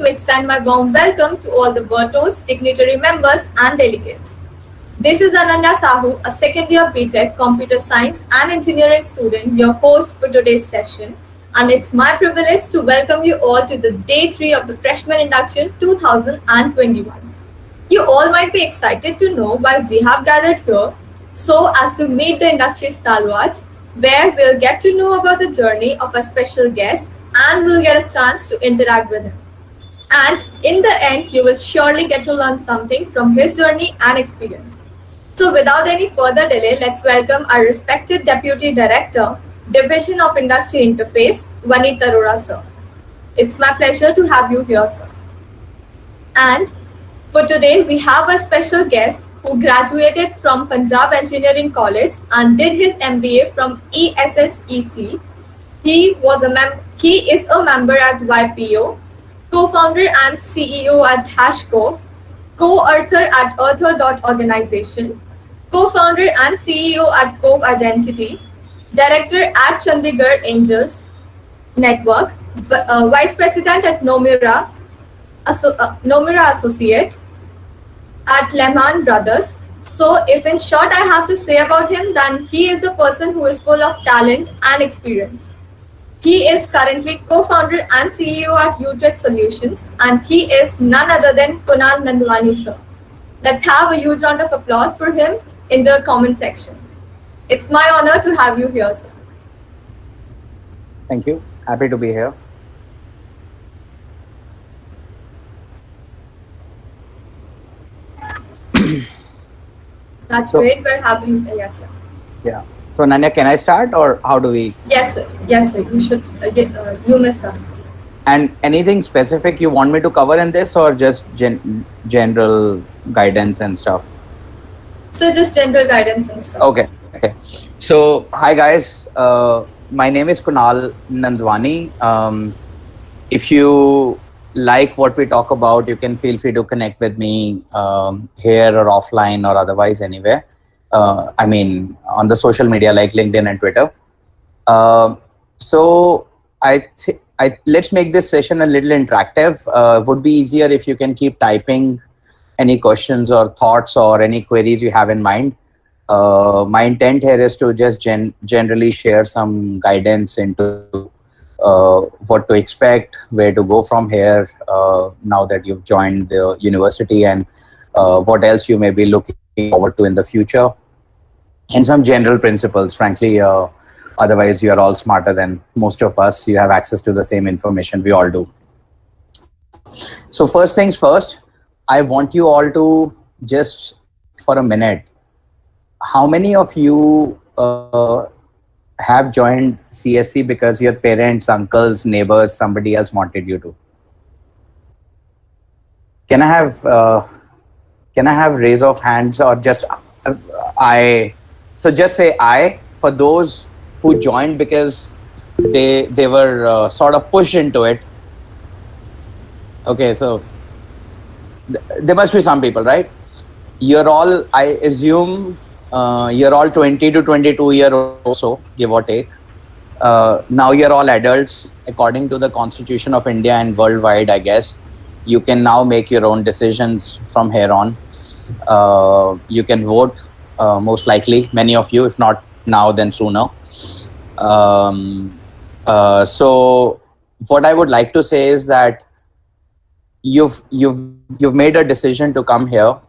to extend my warm welcome to all the Bertos, dignitary members, and delegates. This is Ananya Sahu, a second year BTech Computer Science and Engineering student, your host for today's session, and it's my privilege to welcome you all to the day 3 of the Freshman Induction 2021. You all might be excited to know why we have gathered here, so as to meet the industry stalwarts, where we'll get to know about the journey of a special guest and we'll get a chance to interact with him. And in the end, you will surely get to learn something from his journey and experience. So without any further delay, let's welcome our respected Deputy Director, Division of Industry Interface, Vaneet Arora, sir. It's my pleasure to have you here, sir. And for today, we have a special guest who graduated from Punjab Engineering College and did his MBA from ESSEC. He is a member at YPO, co-founder and CEO at Hashcove, co-author at Author.organization, co-founder and CEO at Cove Identity, director at Chandigarh Angels Network, vice president at Nomura Associate at Lehman Brothers. So if in short I have to say about him, then he is a person who is full of talent and experience. He is currently co-founder and CEO at Utrecht Solutions, and he is none other than Kunal Nandwani, sir. Let's have a huge round of applause for him in the comment section. It's my honor to have you here, sir. Thank you. Happy to be here. That's great. We're having, yes, sir. Yeah. So Nanya, can I start or how do we? Yes, sir. Yes, sir. You should. You may start. And anything specific you want me to cover in this, or just general guidance and stuff? So just general guidance and stuff. Okay. So hi guys. My name is Kunal Nandwani. If you like what we talk about, you can feel free to connect with me here or offline or otherwise anywhere. On the social media like LinkedIn and Twitter. So let's make this session a little interactive. Would be easier if you can keep typing any questions or thoughts or any queries you have in mind. My intent here is to just generally share some guidance into what to expect, where to go from here now that you've joined the university, and what else you may be looking forward to in the future. And some general principles, frankly, otherwise you are all smarter than most of us. You have access to the same information, we all do. So first things first, I want you all to just for a minute, how many of you have joined CSC because your parents, uncles, neighbors, somebody else wanted you to? Can I have raise of hands or just I? So just say I for those who joined because they were sort of pushed into it. Okay, so there must be some people, right? You're all, I assume, you're all 20 to 22 years or so, give or take. Now you're all adults according to the Constitution of India and worldwide, I guess. You can now make your own decisions from here on. You can vote. Most likely, many of you, if not now, then sooner. So what I would like to say is that you've made a decision to come here,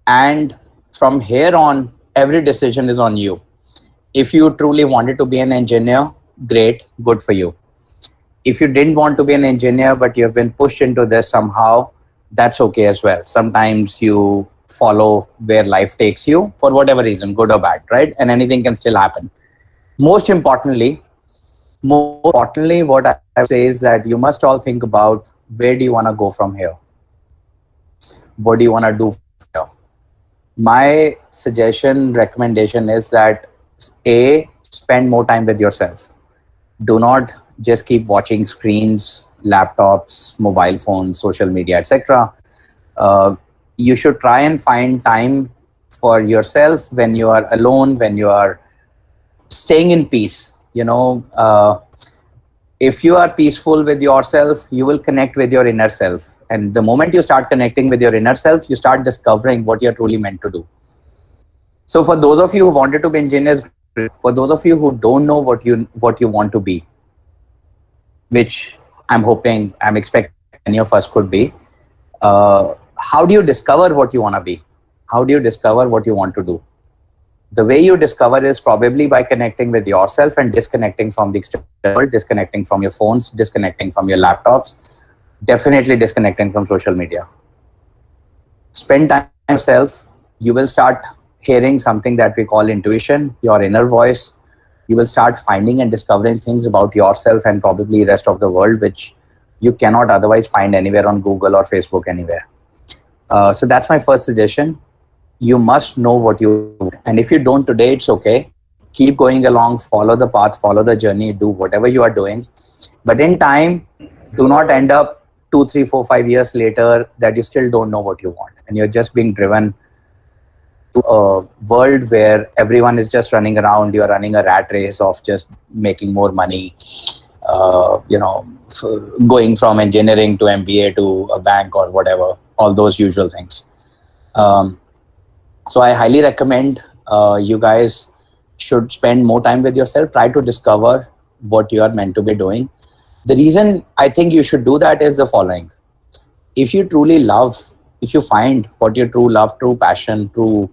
and from here on, every decision is on you. If you truly wanted to be an engineer, great, good for you. If you didn't want to be an engineer, but you have been pushed into this somehow, that's okay as well. Sometimes you follow where life takes you for whatever reason, good or bad, right? And anything can still happen. Most importantly, what I say is that you must all think about where do you want to go from here? What do you want to do from here? My suggestion, recommendation is that A, spend more time with yourself. Do not just keep watching screens, laptops, mobile phones, social media, etc. You should try and find time for yourself when you are alone, when you are staying in peace. if you are peaceful with yourself, you will connect with your inner self. And the moment you start connecting with your inner self, you start discovering what you're truly meant to do. So for those of you who wanted to be engineers, for those of you who don't know what you want to be, which I'm expecting many of us could be, how do you discover what you want to be? How do you discover what you want to do? The way you discover is probably by connecting with yourself and disconnecting from the external world, disconnecting from your phones, disconnecting from your laptops, definitely disconnecting from social media. Spend time with yourself. You will start hearing something that we call intuition, your inner voice. You will start finding and discovering things about yourself and probably the rest of the world, which you cannot otherwise find anywhere on Google or Facebook, anywhere. So that's my first suggestion. You must know what you want. And if you don't today, it's okay. Keep going along, follow the path, follow the journey, do whatever you are doing. But in time, do not end up 2, 3, 4, 5 years later that you still don't know what you want. And you're just being driven to a world where everyone is just running around. You're running a rat race of just making more money, going from engineering to MBA to a bank or whatever, all those usual things. So I highly recommend you guys should spend more time with yourself. Try to discover what you are meant to be doing. The reason I think you should do that is the following. If you truly love, if you find what your true love, true passion, true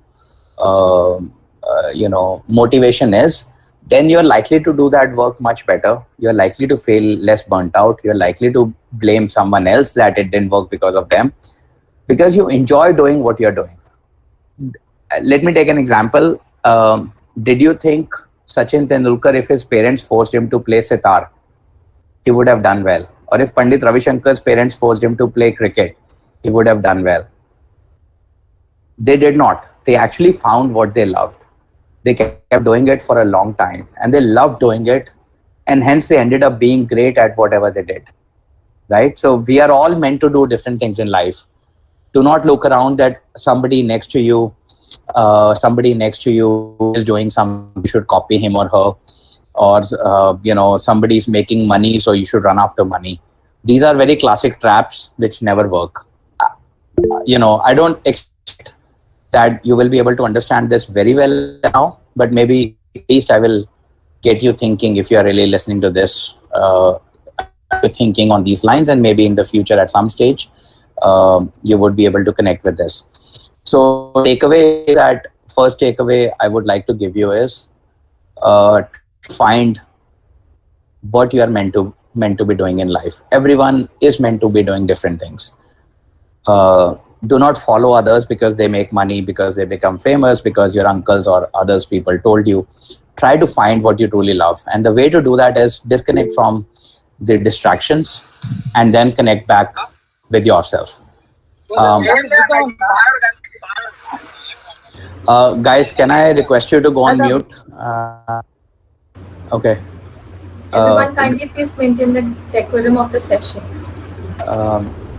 motivation is, then you're likely to do that work much better. You're likely to feel less burnt out. You're likely to blame someone else that it didn't work because of them, because you enjoy doing what you're doing. Let me take an example. Did you think Sachin Tendulkar, if his parents forced him to play sitar, he would have done well? Or if Pandit Ravi Shankar's parents forced him to play cricket, he would have done well? They did not. They actually found what they loved. They kept doing it for a long time and they loved doing it. And hence they ended up being great at whatever they did. Right? So we are all meant to do different things in life. Do not look around that somebody next to you is doing something, you should copy him or her, or somebody's making money, so you should run after money. These are very classic traps which never work. I don't expect that you will be able to understand this very well now, but maybe at least I will get you thinking, if you are really listening to this, thinking on these lines, and maybe in the future at some stage you would be able to connect with this. So first takeaway I would like to give you is find what you are meant to be doing in life. Everyone is meant to be doing different things. Do not follow others because they make money, because they become famous, because your uncles or others people told you. Try to find what you truly love. And the way to do that is disconnect from the distractions and then connect back with yourself. Guys, can I request you to go on mute? Okay. Everyone, kindly please maintain the decorum of the session.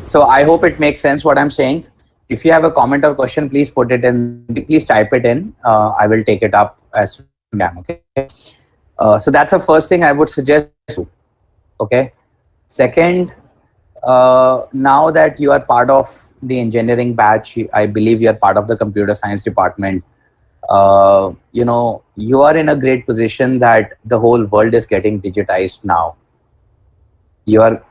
So I hope it makes sense what I'm saying. If you have a comment or question, please put it in. Please type it in. I will take it up as soon as I can. Okay. So that's the first thing I would suggest. Okay. Second, now that you are part of the engineering batch, I believe you are part of the computer science department. You are in a great position that the whole world is getting digitized now. You are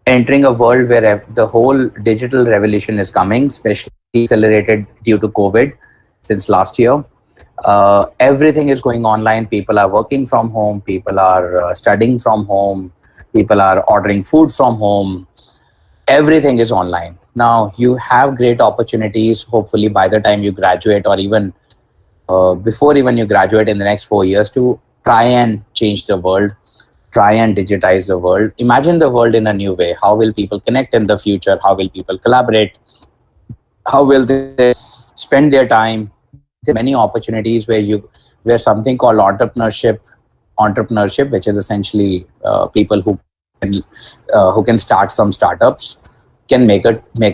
entering a world where the whole digital revolution is coming, especially accelerated due to COVID since last year. Everything is going online. People are working from home. People are studying from home. People are ordering food from home. Everything is online. Now you have great opportunities, hopefully by the time you graduate, or even before even you graduate in the next 4 years, to try and change the world, try and digitize the world. Imagine the world in a new way. How will people connect in the future? How will people collaborate? How will they spend their time? There are many opportunities where something called entrepreneurship, which is essentially people who can start some startups, can make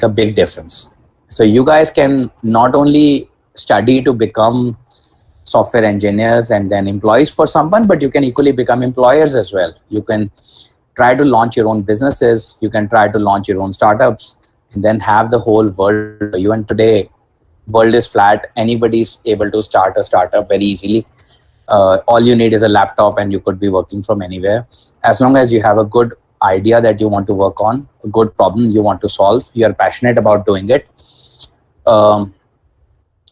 a big difference. So you guys can not only study to become software engineers and then employees for someone, but you can equally become employers as well. You can try to launch your own businesses. You can try to launch your own startups, and then have the whole world for you. And today, world is flat. Anybody's able to start a startup very easily. All you need is a laptop, and you could be working from anywhere. As long as you have a good idea that you want to work on, a good problem you want to solve, you are passionate about doing it,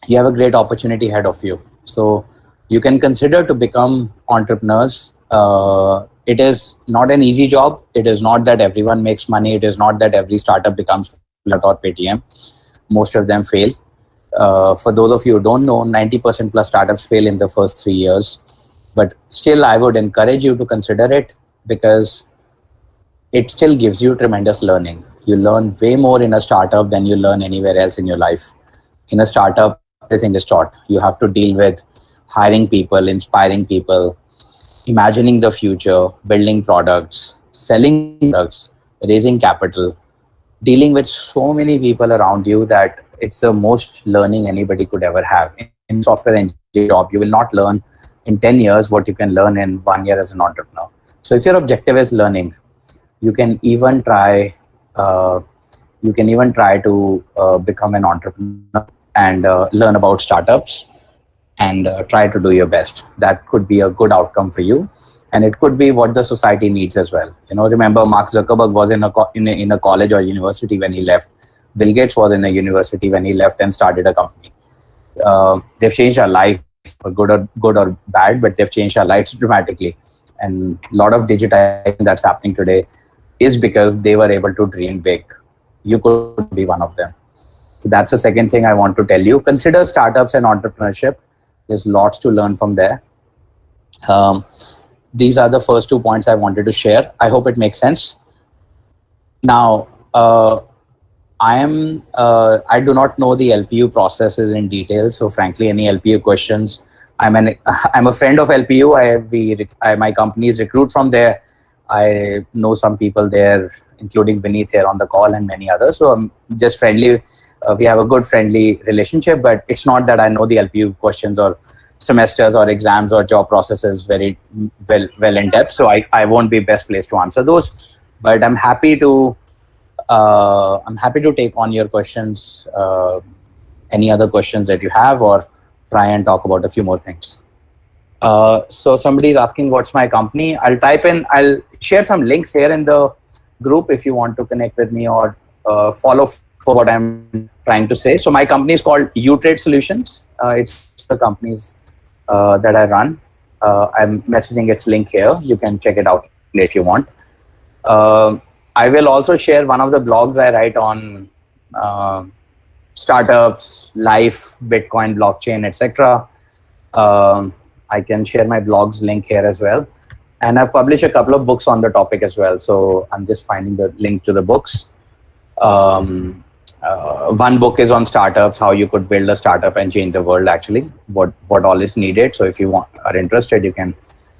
you have a great opportunity ahead of you. So you can consider to become entrepreneurs. It is not an easy job. It is not that everyone makes money. It is not that every startup becomes Flipkart or Paytm. Most of them fail. For those of you who don't know, 90% plus startups fail in the first 3 years. But still, I would encourage you to consider it, because it still gives you tremendous learning. You learn way more in a startup than you learn anywhere else in your life. In a startup, everything is taught. You have to deal with hiring people, inspiring people, imagining the future, building products, selling products, raising capital, dealing with so many people around you that it's the most learning anybody could ever have. In software engineering job, you will not learn in 10 years what you can learn in 1 year as an entrepreneur. So if your objective is learning, you can even try to become an entrepreneur and learn about startups and try to do your best. That could be a good outcome for you, and it could be what the society needs as well. Remember, Mark Zuckerberg was in a college or university when he left. Bill Gates was in a university when he left and started a company. They've changed our life, for good or bad, but they've changed our lives dramatically. And a lot of digitization that's happening today is because they were able to dream big. You could be one of them. So that's the second thing I want to tell you. Consider startups and entrepreneurship. There's lots to learn from there. These are the first 2 points I wanted to share. I hope it makes sense. Now, I do not know the LPU processes in detail. So frankly, any LPU questions, I'm a friend of LPU. My companies recruit from there. I know some people there, including Vineet here on the call and many others. So I'm just friendly. We have a good friendly relationship, but it's not that I know the LPU questions or semesters or exams or job processes very well in depth. So I won't be best placed to answer those, but I'm happy to take on your questions, any other questions that you have, or try and talk about a few more things. So somebody is asking, what's my company? I'll share some links here in the group if you want to connect with me or follow for what I'm trying to say. So my company is called U-Trade Solutions. It's the companies that I run. I'm messaging its link here. You can check it out if you want. I will also share one of the blogs I write on startups, life, Bitcoin, blockchain, etc. I can share my blog's link here as well. And I've published a couple of books on the topic as well. So I'm just finding the link to the books. One book is on startups, how you could build a startup and change the world, actually, what all is needed. So if you are interested, you can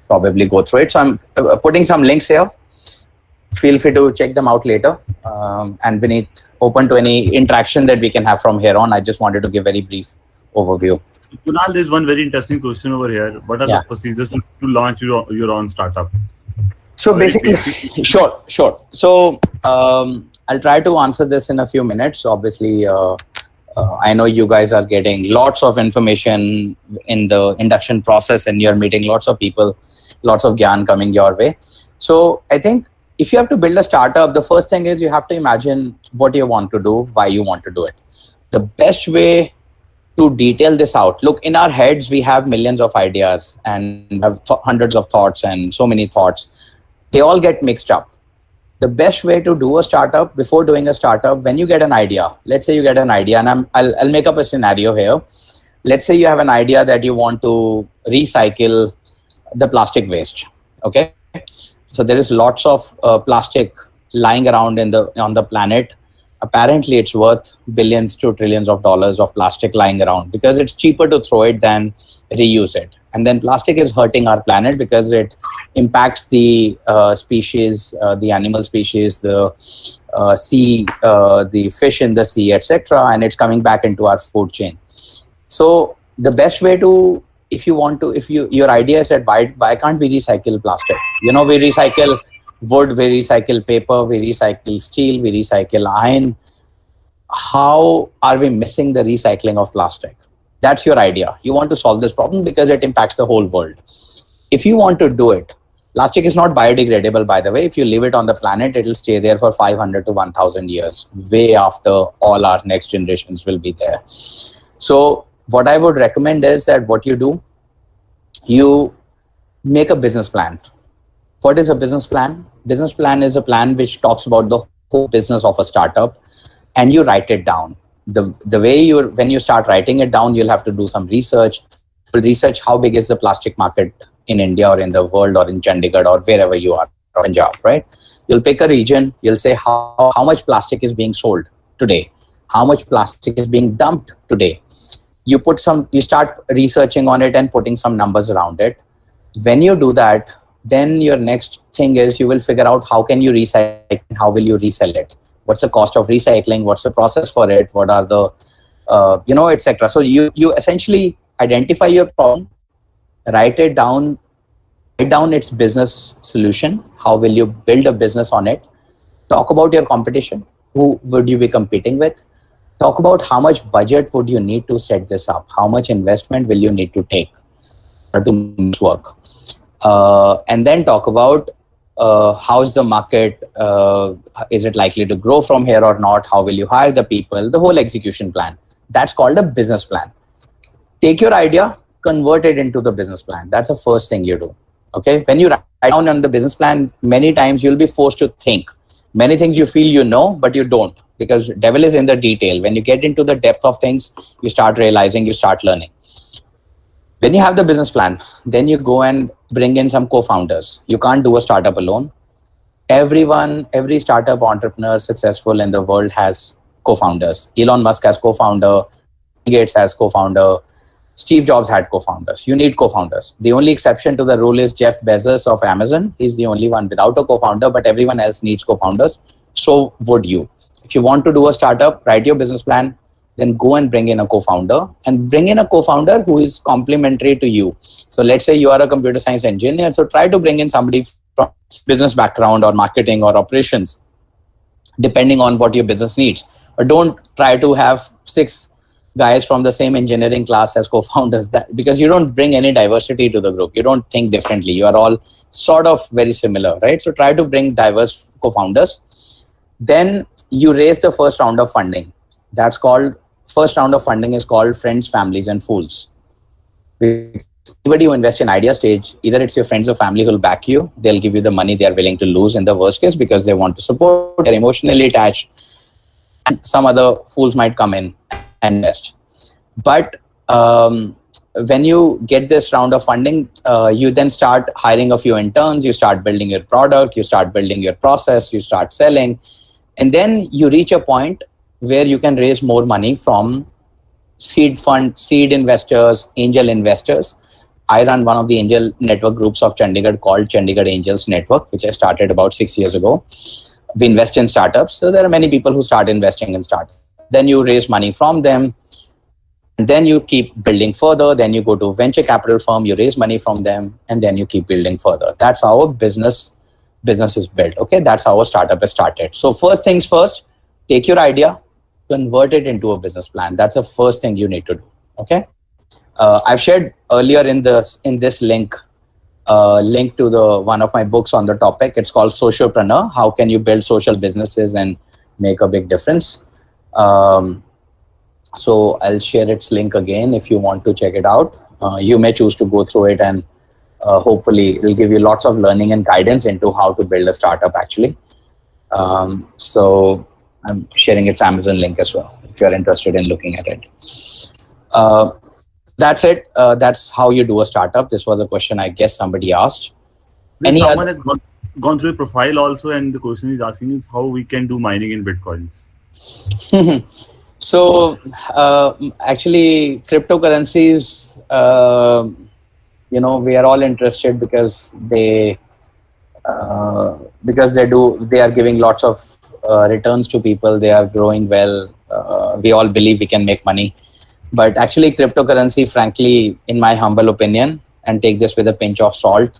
probably go through it. So I'm putting some links here. Feel free to check them out later. And Vineet, open to any interaction that we can have from here on. I just wanted to give a very brief overview. Kunal, there's one very interesting question over here. What are the procedures to launch your own startup? So basically, sure. So I'll try to answer this in a few minutes. Obviously, I know you guys are getting lots of information in the induction process, and you're meeting lots of people, lots of gyan coming your way. So I think if you have to build a startup, the first thing is you have to imagine what you want to do, why you want to do it. The best way to detail this out, look, in our heads, we have millions of ideas and have hundreds of thoughts and so many thoughts. They all get mixed up. The best way to do a startup, before doing a startup, when you get an idea, let's say you get an idea, and I'll make up a scenario here. Let's say you have an idea that you want to recycle the plastic waste. Okay. So there is lots of plastic lying around on the planet. Apparently, it's worth billions to trillions of dollars of plastic lying around because it's cheaper to throw it than reuse it. And then plastic is hurting our planet because it impacts the species, the animal species, the sea, the fish in the sea, etc. And it's coming back into our food chain. So the best way to, if your idea is that why can't we recycle plastic? We wood, we recycle paper, we recycle steel, we recycle iron. How are we missing the recycling of plastic? That's your idea. You want to solve this problem because it impacts the whole world. If you want to do it, plastic is not biodegradable, by the way. If you leave it on the planet, it will stay there for 500 to 1000 years, way after all our next generations will be there. So what I would recommend is that what you do, you make a business plan. What is a business plan? Business plan is a plan which talks about the whole business of a startup, and you write it down. The way when you start writing it down, you'll have to do some research. Research how big is the plastic market in India or in the world or in Chandigarh or wherever you are, or Punjab, right? You'll pick a region. You'll say how much plastic is being sold today, how much plastic is being dumped today. You start researching on it and putting some numbers around it. When you do that, then your next thing is you will figure out how can you recycle, how will you resell it, what's the cost of recycling, what's the process for it, what are the etc. So you essentially identify your problem, write down its business solution, how will you build a business on it, talk about your competition, who would you be competing with, talk about how much budget would you need to set this up, how much investment will you need to take to make this work, and then talk about how's the market, is it likely to grow from here or not, how will you hire the people, the whole execution plan. That's called a business plan. Take your idea, convert it into the business plan. That's the first thing you do. Okay. When you write down on the business plan, many times you'll be forced to think. Many things you feel you know, but you don't, because devil is in the detail. When you get into the depth of things, you start realizing, you start learning. When you have the business plan, then you go and bring in some co-founders. You can't do a startup alone. Every startup entrepreneur successful in the world has co-founders. Elon Musk has co-founder, Gates has co-founder, Steve Jobs had co-founders. You need co-founders. The only exception to the rule is Jeff Bezos of Amazon. He's the only one without a co-founder, but everyone else needs co-founders. So would you. If you want to do a startup, write your business plan, then go and bring in a co-founder, and bring in a co-founder who is complementary to you. So let's say you are a computer science engineer. So try to bring in somebody from business background or marketing or operations, depending on what your business needs. But don't try to have 6 guys from the same engineering class as co-founders, because you don't bring any diversity to the group. You don't think differently. You are all sort of very similar, right? So try to bring diverse co-founders. Then you raise the first round of funding. First round of funding is called friends, families, and fools. Anybody who invests in idea stage, either it's your friends or family who will back you. They'll give you the money they are willing to lose in the worst case because they want to support, they're emotionally attached. And some other fools might come in and invest. But when you get this round of funding, you then start hiring a few interns, you start building your product, you start building your process, you start selling. And then you reach a point where you can raise more money from seed investors, angel investors. I run one of the angel network groups of Chandigarh called Chandigarh Angels Network, which I started about 6 years ago. We invest in startups. So there are many people who start investing in startups. Then you raise money from them. And then you keep building further. Then you go to a venture capital firm, you raise money from them, and then you keep building further. That's how a business is built. Okay, that's how a startup is started. So first things first, take your idea, convert it into a business plan. That's the first thing you need to do. Okay, I've shared earlier in this link to the one of my books on the topic. It's called Socialpreneur: How Can You Build Social Businesses and Make a Big Difference. So I'll share its link again if you want to check it out. You may choose to go through it, and hopefully it will give you lots of learning and guidance into how to build a startup actually. So I'm sharing its Amazon link as well if you're interested in looking at it. That's it. That's how you do a startup. This was a question I guess somebody asked. Someone has gone through a profile also, and the question he's asking is how we can do mining in Bitcoins. So actually cryptocurrencies, we are all interested because they are giving lots of returns to people. They are growing well. We all believe we can make money. But actually cryptocurrency, frankly, in my humble opinion, and take this with a pinch of salt,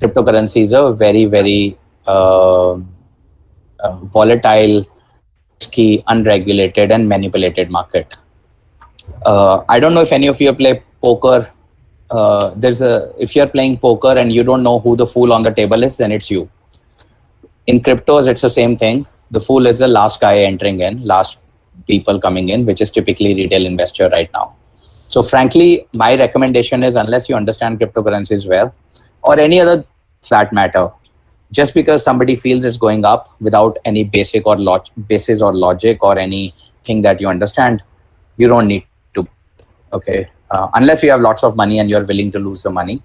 cryptocurrency is a very, very volatile, risky, unregulated, and manipulated market. I don't know if any of you play poker. If you're playing poker and you don't know who the fool on the table is, then it's you. In cryptos, it's the same thing. The fool is the last guy entering in, last people coming in, which is typically retail investor right now. So frankly, my recommendation is, unless you understand cryptocurrencies well, or any other flat matter, just because somebody feels it's going up without any basis or logic or anything that you understand, you don't need to. Okay, unless you have lots of money and you're willing to lose the money.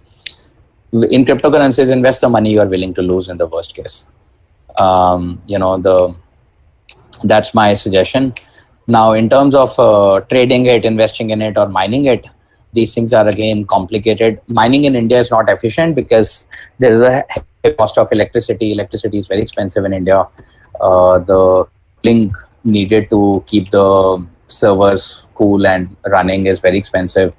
In cryptocurrencies, invest the money you are willing to lose in the worst case. That's my suggestion. Now, in terms of trading it, investing in it, or mining it, these things are again complicated. Mining in India is not efficient because there is a heavy cost of electricity. Electricity is very expensive in India. The link needed to keep the servers cool and running is very expensive.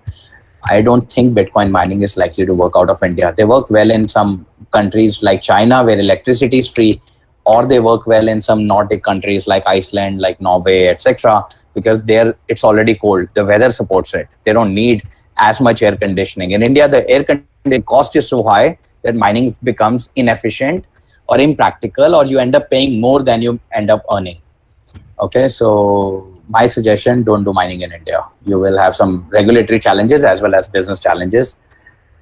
I don't think Bitcoin mining is likely to work out of India. They work well in some countries like China where electricity is free, or they work well in some Nordic countries like Iceland, like Norway, etc. because there it's already cold. The weather supports it. They don't need as much air conditioning. In India, the air conditioning cost is so high that mining becomes inefficient or impractical, or you end up paying more than you end up earning. Okay, so my suggestion, don't do mining in India. You will have some regulatory challenges as well as business challenges.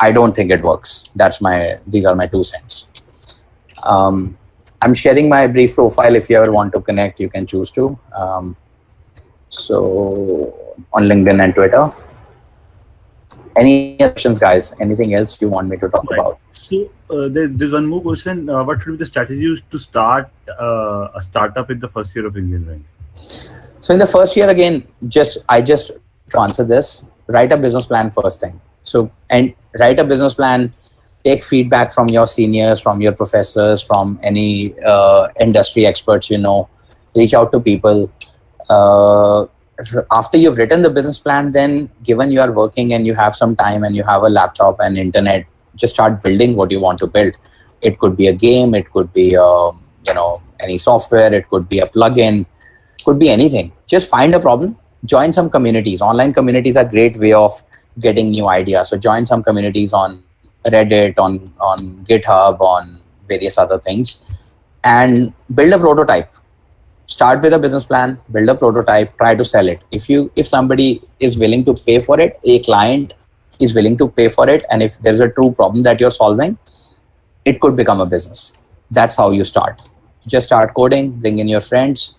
I don't think it works. These are my 2 cents. I'm sharing my brief profile. If you ever want to connect, you can choose to. So on LinkedIn and Twitter. Any questions, guys? Anything else you want me to talk about? So there's one more question. What should be the strategy to start a startup in the first year of engineering? So in the first year, again, to answer this, write a business plan first thing. And write a business plan, take feedback from your seniors, from your professors, from any industry experts, reach out to people. After you've written the business plan, then given you are working and you have some time and you have a laptop and internet, just start building what you want to build. It could be a game, it could be any software, it could be a plugin, could be anything. Just find a problem, join some communities. Online communities are a great way of getting new ideas. So join some communities on Reddit, on GitHub, on various other things, and build a prototype. Start with a business plan, build a prototype, try to sell it. If somebody is willing to pay for it, a client is willing to pay for it, and if there's a true problem that you're solving, it could become a business. That's how you start. Just start coding, bring in your friends,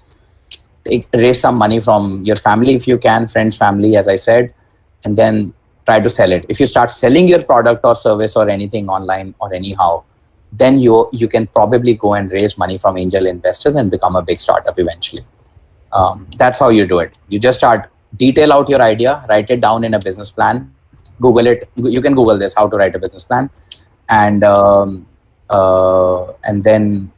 raise some money from your family if you can, friends, family, as I said, and then try to sell it. If you start selling your product or service or anything online or anyhow, then you can probably go and raise money from angel investors and become a big startup eventually. That's how you do it. You just start, detail out your idea, write it down in a business plan, Google it. You can Google this, how to write a business plan, and then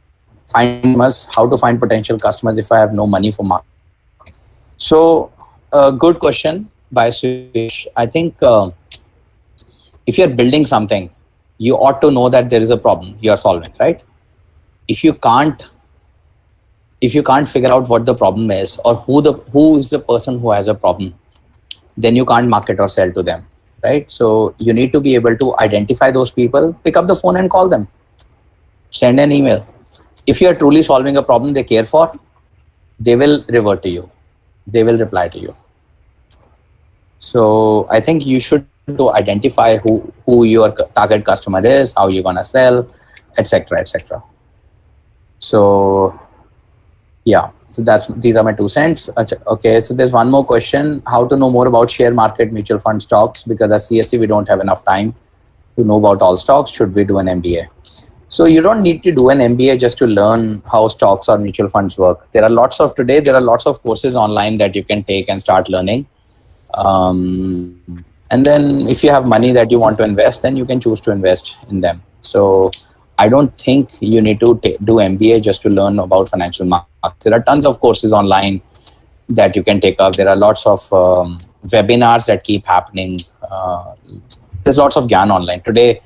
how to find potential customers if I have no money for marketing. So good question by Suresh. I think if you're building something, you ought to know that there is a problem you're solving, right? If you can't figure out what the problem is or who is the person who has a problem, then you can't market or sell to them, right? So you need to be able to identify those people, pick up the phone and call them, send an email. If you're truly solving a problem they care for, they will revert to you. They will reply to you. So I think you should to identify who your target customer is, how you're gonna sell, etc., etc. So yeah, so these are my 2 cents. Okay, so there's one more question: how to know more about share market, mutual fund, stocks? Because as CSC we don't have enough time to know about all stocks. Should we do an MBA? So you don't need to do an MBA just to learn how stocks or mutual funds work. There are lots of courses online that you can take and start learning. And then if you have money that you want to invest, then you can choose to invest in them. So I don't think you need to do MBA just to learn about financial markets. There are tons of courses online that you can take up. There are lots of webinars that keep happening. There's lots of Gyan online. Today,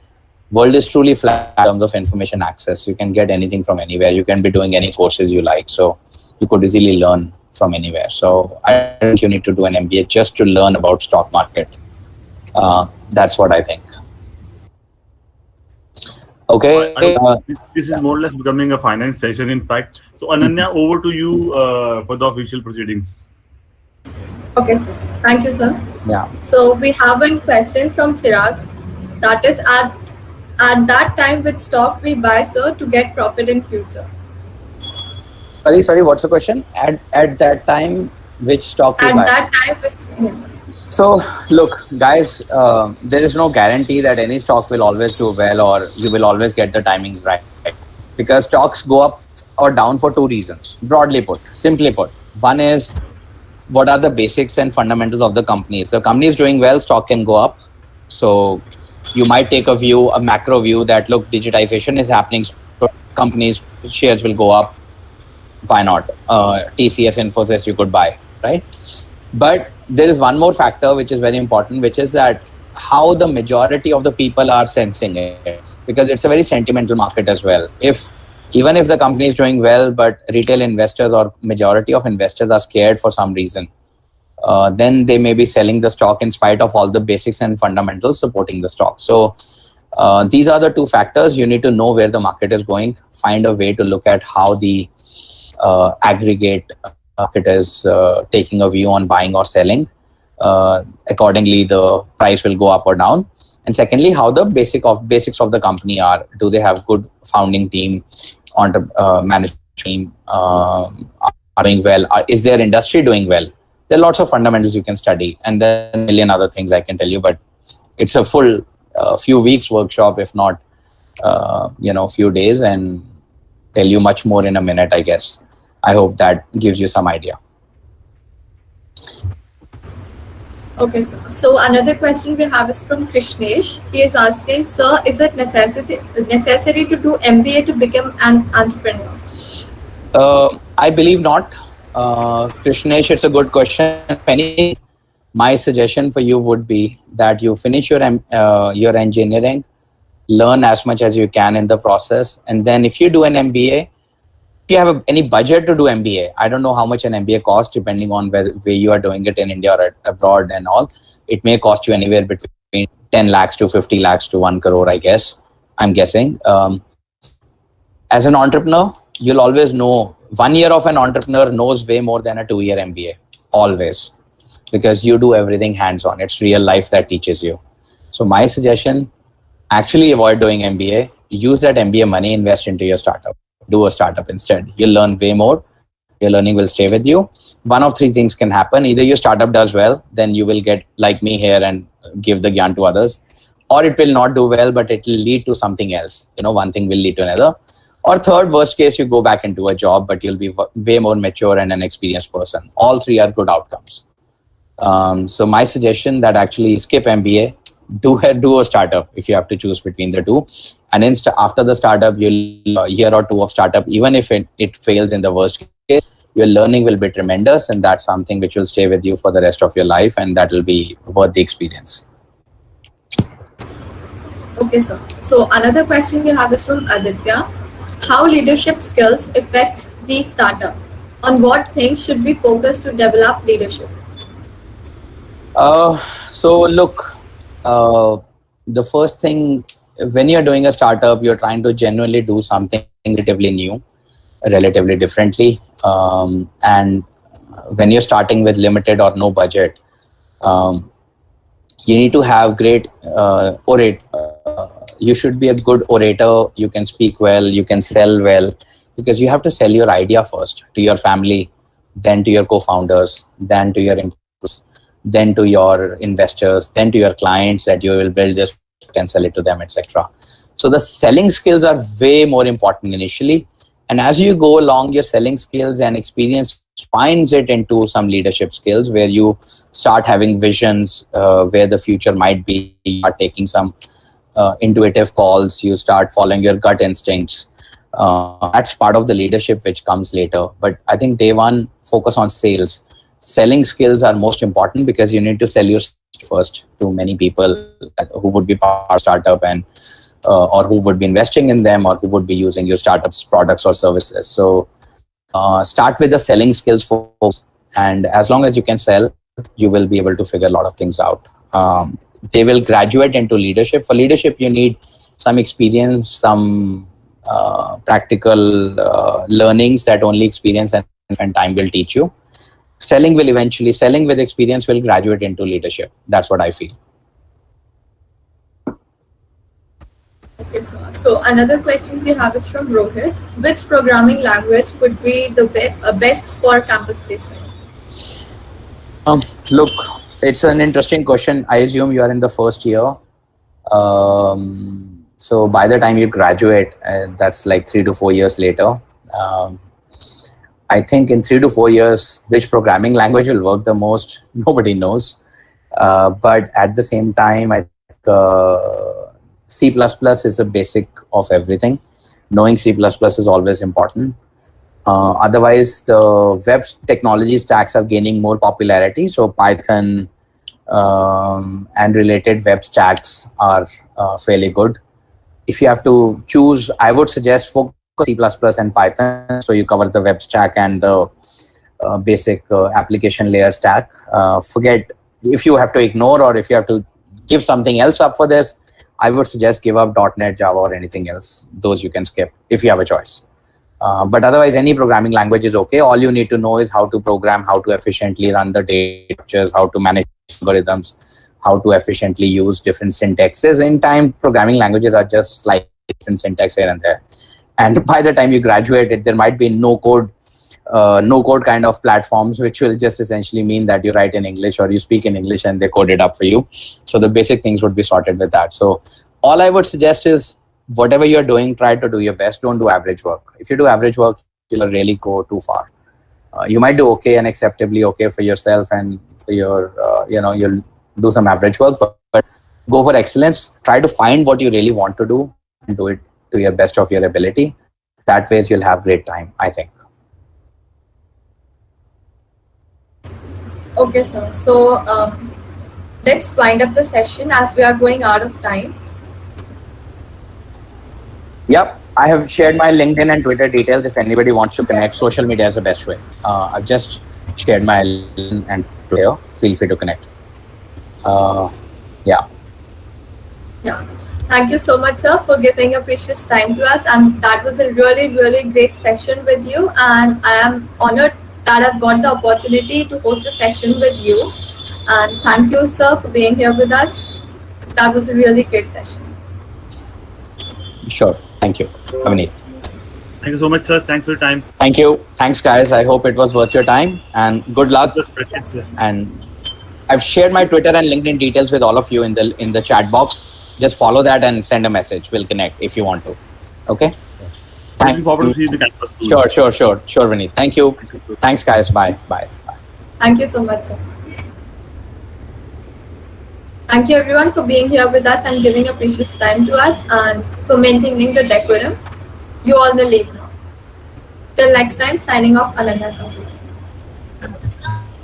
world is truly flat in terms of information access. You can get anything from anywhere. You can be doing any courses you like. So you could easily learn from anywhere. So I think you need to do an MBA just to learn about stock market. That's what I think. Okay. This is more or less becoming a finance session, in fact. So Ananya, over to you for the official proceedings. Okay, sir. Thank you, sir. Yeah. So we have one question from Chirag. That is, at that time, which stock we buy, sir, to get profit in future? Sorry. What's the question? At that time, which stock we At buy? that time, which... So look, guys, there is no guarantee that any stock will always do well or you will always get the timing right. Because stocks go up or down for two reasons, broadly put, simply put. One is, what are the basics and fundamentals of the company? If the company is doing well, stock can go up. So you might take a macro view that, look, digitization is happening, so companies' shares will go up. Why not? TCS, Infosys, you could buy, right? But there is one more factor which is very important, which is that how the majority of the people are sensing it, because it's a very sentimental market as well. Even if the company is doing well, but retail investors or majority of investors are scared for some reason, then they may be selling the stock in spite of all the basics and fundamentals supporting the stock. So these are the two factors. You need to know where the market is going, find a way to look at how the aggregate market is taking a view on buying or selling. Accordingly, the price will go up or down. And secondly, how the basics of the company are. Do they have good founding team, management team, are doing well? Is their industry doing well? There are lots of fundamentals you can study, and then a million other things I can tell you. But it's a full few weeks workshop, if not few days, and tell you much more in a minute, I guess. I hope that gives you some idea. Okay, sir. So another question we have is from Krishnesh. He is asking, sir, is it necessary to do MBA to become an entrepreneur? I believe not. Krishnesh, it's a good question. Penny, my suggestion for you would be that you finish your engineering, learn as much as you can in the process, and then if you do an MBA, if you have any budget to do MBA, I don't know how much an MBA costs depending on where you are doing it in India or abroad and all. It may cost you anywhere between 10 lakhs to 50 lakhs to 1 crore, I guess. I'm guessing. As an entrepreneur, you'll always know 1 year of an entrepreneur knows way more than a 2-year MBA. Always. Because you do everything hands-on. It's real life that teaches you. So my suggestion, actually avoid doing MBA. Use that MBA money, invest into your startup. Do a startup instead. You'll learn way more. Your learning will stay with you. One of three things can happen. Either your startup does well, then you will get like me here and give the gyan to others. Or it will not do well, but it will lead to something else. One thing will lead to another. Or third, worst case, you go back into a job, but you'll be way more mature and an experienced person. All three are good outcomes. So my suggestion that actually skip MBA, do a startup if you have to choose between the two. And after the startup, you'll a year or two of startup, even if it fails in the worst case, your learning will be tremendous, and that's something which will stay with you for the rest of your life, and that will be worth the experience. Okay, sir. So another question we have is from Aditya. How leadership skills affect the startup? On what things should we focus to develop leadership? So look, the first thing, when you're doing a startup, you're trying to genuinely do something relatively new, relatively differently. And when you're starting with limited or no budget, you need to have great you should be a good orator. You can speak well, you can sell well, because you have to sell your idea first to your family, then to your co-founders, then to your employees, then to your investors, then to your clients that you will build this and sell it to them, etc. So the selling skills are way more important initially. And as you go along, your selling skills and experience finds it into some leadership skills where you start having visions where the future might be. You are taking some intuitive calls. You start following your gut instincts. That's part of the leadership which comes later. But I think day one, focus on sales. Selling skills are most important because you need to sell your first to many people who would be part of a startup, and or who would be investing in them, or who would be using your startup's products or services. So start with the selling skills folks, and as long as you can sell, you will be able to figure a lot of things out. They will graduate into leadership. For leadership, you need some experience, some practical learnings that only experience and time will teach you. Selling with experience will graduate into leadership. That's what I feel. Okay, so another question we have is from Rohit. Which programming language would be the best for campus placement? Look, it's an interesting question. I assume you are in the first year. So by the time you graduate, that's like 3 to 4 years later. I think in 3 to 4 years, which programming language will work the most, nobody knows. But at the same time, I think C++ is the basic of everything. Knowing C++ is always important. Otherwise, the web technology stacks are gaining more popularity. So Python and related web stacks are fairly good. If you have to choose, I would suggest focus C++ and Python. So you cover the web stack and the basic application layer stack. Forget if you have to ignore, or if you have to give something else up for this, I would suggest give up .NET, Java, or anything else. Those you can skip if you have a choice. But otherwise, any programming language is okay. All you need to know is how to program, how to efficiently run the data structures, how to manage algorithms, how to efficiently use different syntaxes. In time, programming languages are just slightly different syntax here and there. And by the time you graduate, there might be no code kind of platforms, which will just essentially mean that you write in English or you speak in English and they code it up for you. So the basic things would be sorted with that. So all I would suggest is whatever you're doing, try to do your best. Don't do average work. If you do average work, you'll really go too far. You might do okay and acceptably okay for yourself and for your, you'll do some average work, but go for excellence. Try to find what you really want to do and do it to your best of your ability. That way you'll have great time, I think. Okay, sir. So let's wind up the session as we are going out of time. Yep, I have shared my LinkedIn and Twitter details if anybody wants to connect. Social media is the best way. I've just shared my LinkedIn and Twitter. Feel free to connect. Yeah. Thank you so much, sir, for giving your precious time to us. And that was a really, really great session with you. And I am honored that I've got the opportunity to host a session with you. And thank you, sir, for being here with us. That was a really great session. Sure. Thank you, Avneet. Thank you so much, sir. Thanks for your time. Thank you. Thanks, guys. I hope it was worth your time, and good luck. Yes. And I've shared my Twitter and LinkedIn details with all of you in the chat box. Just follow that and send a message. We'll connect if you want to. Okay. Looking forward to see the campus soon. Sure, Vineet. Thank you. Thanks, guys. Bye. Thank you so much, sir. Thank you, everyone, for being here with us and giving your precious time to us and for maintaining the decorum. You all may leave now. Till next time, signing off, Ananya Sahu.